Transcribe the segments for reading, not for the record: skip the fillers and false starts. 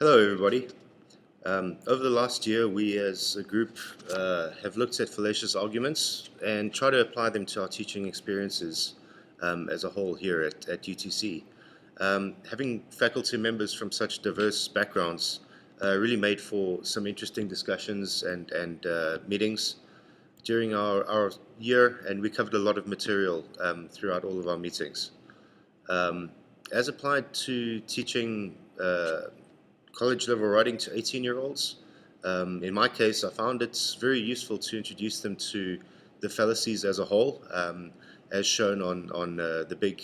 Hello, everybody. Over the last year, we as a group have looked at fallacious arguments and try to apply them to our teaching experiences as a whole here at UTC. Having faculty members from such diverse backgrounds really made for some interesting discussions and meetings during our year, and we covered a lot of material throughout all of our meetings. As applied to teaching college level writing to 18-year-olds. In my case, I found it's very useful to introduce them to the fallacies as a whole, as shown on the big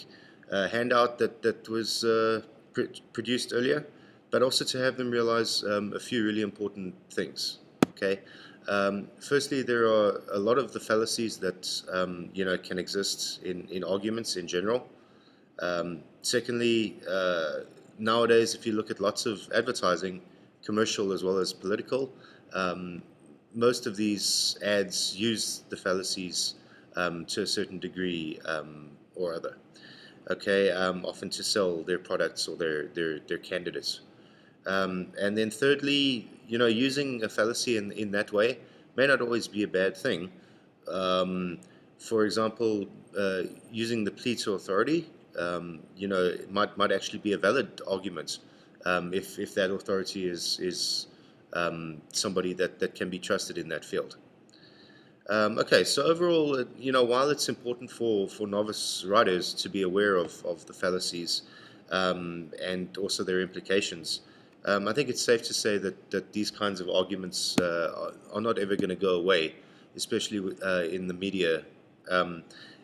handout that was produced earlier, but also to have them realize a few really important things. Okay. Firstly, there are a lot of the fallacies that can exist in arguments in general. Secondly, nowadays, if you look at lots of advertising, commercial as well as political, most of these ads use the fallacies to a certain degree or other. Okay, often to sell their products or their candidates. And then thirdly, using a fallacy in that way may not always be a bad thing. For example, using the plea to authority, it might actually be a valid argument if that authority is somebody that can be trusted in that field. Okay, so overall, while it's important for novice writers to be aware of the fallacies and also their implications, I think it's safe to say that these kinds of arguments are not ever going to go away, especially in the media.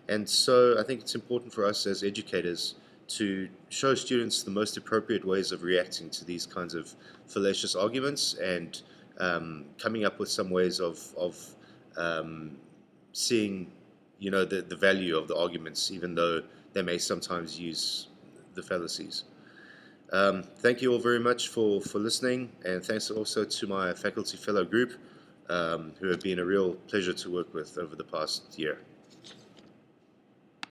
And so I think it's important for us as educators to show students the most appropriate ways of reacting to these kinds of fallacious arguments and coming up with some ways of seeing, the value of the arguments, even though they may sometimes use the fallacies. Thank you all very much for listening, and thanks also to my faculty fellow group who have been a real pleasure to work with over the past year.